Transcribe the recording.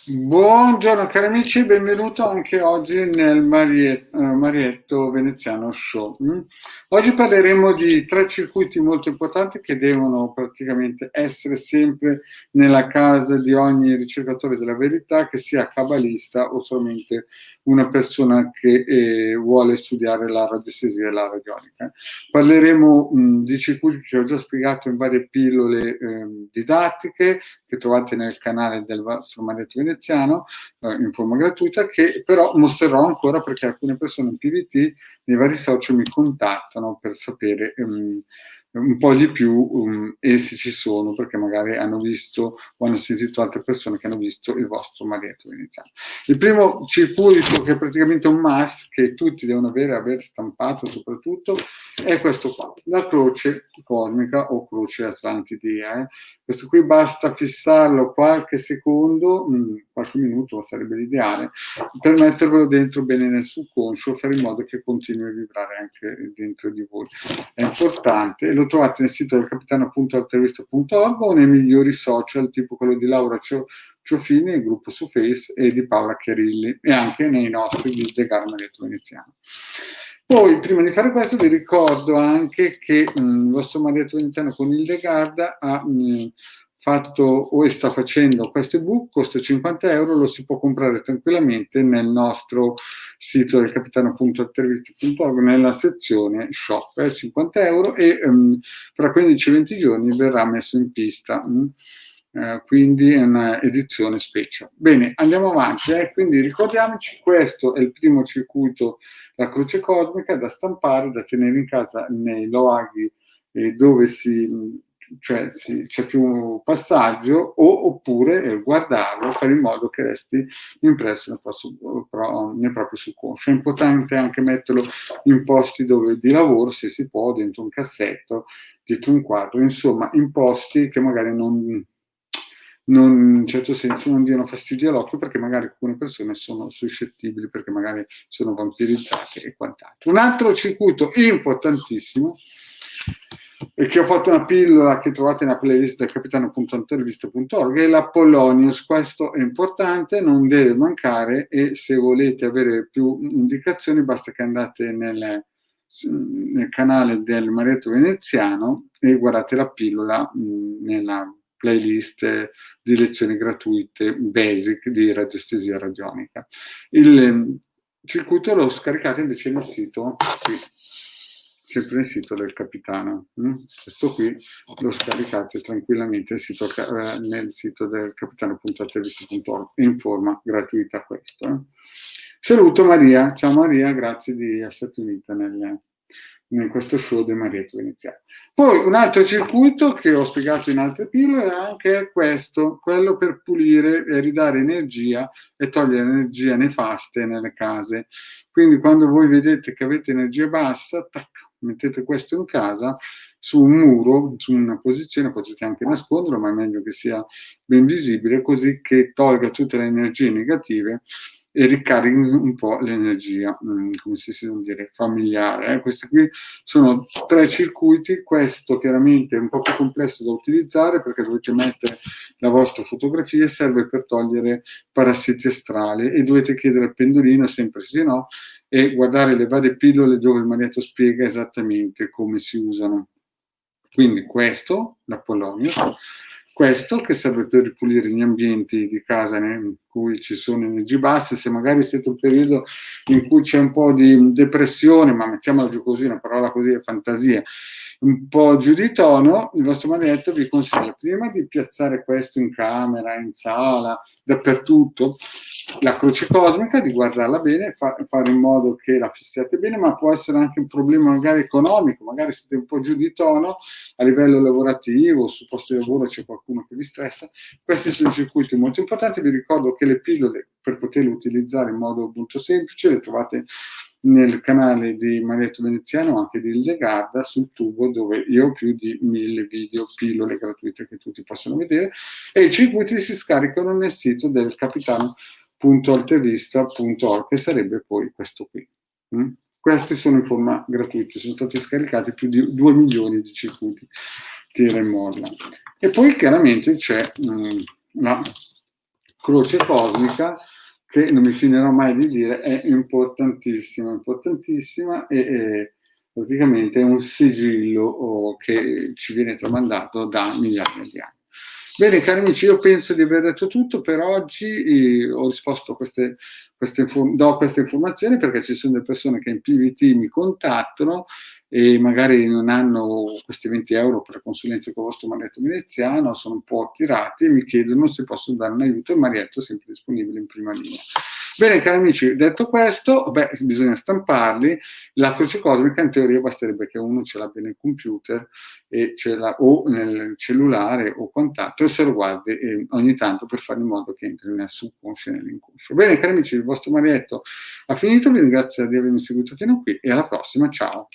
Buongiorno cari amici, benvenuto anche oggi nel Marietto Veneziano Show. Oggi parleremo di tre circuiti molto importanti che devono praticamente essere sempre nella casa di ogni ricercatore della verità, che sia cabalista o solamente una persona che vuole studiare la radiestesia e la radionica. Parleremo di circuiti che ho già spiegato in varie pillole didattiche che trovate nel canale del vostro Marietto Veneziano in forma gratuita, che però mostrerò ancora perché alcune persone in PVT nei vari social mi contattano per sapere un po' di più e se ci sono, perché magari hanno visto o hanno sentito altre persone che hanno visto il vostro Marietto Veneziano. Il primo circuito, che è praticamente un must, che tutti devono aver stampato soprattutto, è questo qua, la croce cosmica o croce atlantidea. Questo qui basta fissarlo qualche secondo, qualche minuto sarebbe l'ideale, per metterlo dentro bene nel subconscio, fare in modo che continui a vibrare anche dentro di voi. È importante, e lo trovate nel sito del capitano.altervista.org o nei migliori social, tipo quello di Laura Ciofini, il gruppo su Face, e di Paola Chiarilli, e anche nei nostri di The Marietto Veneziano. Poi, prima di fare questo, vi ricordo anche che il vostro Marietto Veneziano con il Legarda ha fatto o sta facendo questo ebook, costa 50 euro, lo si può comprare tranquillamente nel nostro sito del capitano.altervista.org nella sezione shop, 50 euro, e fra 15-20 giorni verrà messo in pista. Quindi è un'edizione special. Bene, andiamo avanti. Quindi ricordiamoci, questo è il primo circuito, la croce cosmica, da stampare, da tenere in casa nei luoghi dove c'è più passaggio, oppure guardarlo, fare in modo che resti impresso nel proprio subconscio. È importante anche metterlo in posti dove di lavoro, se si può, dentro un cassetto, dietro un quadro, insomma, in posti che magari non in un certo senso non diano fastidio all'occhio, perché magari alcune persone sono suscettibili, perché magari sono vampirizzate e quant'altro. Un altro circuito importantissimo, e che ho fatto una pillola che trovate nella playlist del capitano.intervista.org, è l'Apollonius. Questo è importante, non deve mancare, e se volete avere più indicazioni basta che andate nel canale del Marietto Veneziano e guardate la pillola nella playlist di lezioni gratuite basic di radiestesia radionica. Il circuito lo scaricate invece nel sito qui, sempre nel sito del capitano. Questo qui lo scaricate tranquillamente nel sito del capitano.intervista.org in forma gratuita questo. Saluto Maria, ciao Maria, grazie di esserti unita in questo show di Marietto Veneziano. Poi un altro circuito che ho spiegato in altre pillole è anche questo, quello per pulire e ridare energia e togliere energia nefaste nelle case. Quindi quando voi vedete che avete energia bassa, mettete questo in casa, su un muro, su una posizione, potete anche nasconderlo, ma è meglio che sia ben visibile, così che tolga tutte le energie negative e ricarichi un po' l'energia, come si suol dire, familiare. Questi qui sono tre circuiti, questo chiaramente è un po' più complesso da utilizzare perché dovete mettere la vostra fotografia e serve per togliere parassiti astrali, e dovete chiedere al pendolino sempre sì o no, e guardare le varie pillole dove il Marietto spiega esattamente come si usano. Quindi questo, l'Apollonio, questo che serve per ripulire gli ambienti di casa in cui ci sono energie basse. Se magari siete in un periodo in cui c'è un po' di depressione, ma mettiamola giù così, una parola così è fantasia, un po' giù di tono, il vostro Marietto vi consiglia prima di piazzare questo in camera, in sala, dappertutto, la croce cosmica, di guardarla bene, fare in modo che la fissiate bene, ma può essere anche un problema magari economico, magari siete un po' giù di tono a livello lavorativo, sul posto di lavoro c'è qualcuno che vi stressa. Questi sono circuiti molto importanti. Vi ricordo che le pillole, per poterle utilizzare in modo molto semplice, le trovate nel canale di Marietto Veneziano, anche di Legarda, sul tubo, dove io ho più di 1000 video pillole gratuite che tutti possono vedere, e i circuiti si scaricano nel sito del capitano.altervista.org, che sarebbe poi questo qui. Questi sono in forma gratuita, sono stati scaricati più di 2 milioni di circuiti, tira e molla. E poi chiaramente c'è la croce cosmica, che non mi finirò mai di dire, è importantissima, importantissima e praticamente è un sigillo che ci viene tramandato da migliaia di anni. Bene, cari amici, io penso di aver detto tutto per oggi. Ho risposto a do queste informazioni perché ci sono delle persone che in PVT mi contattano e magari non hanno questi 20 euro per consulenza con il vostro Marietto veneziano, sono un po' attirati e mi chiedono se possono dare un aiuto, e Marietto è sempre disponibile in prima linea. Bene, cari amici, detto questo, bisogna stamparli. La croce cosmica in teoria basterebbe che uno ce l'abbia nel computer o nel cellulare o quant'altro, e se lo guardi ogni tanto per fare in modo che entri nel subconscio e nell'inconscio. Bene, cari amici, il vostro Marietto ha finito, vi ringrazio di avermi seguito fino a qui e alla prossima, ciao!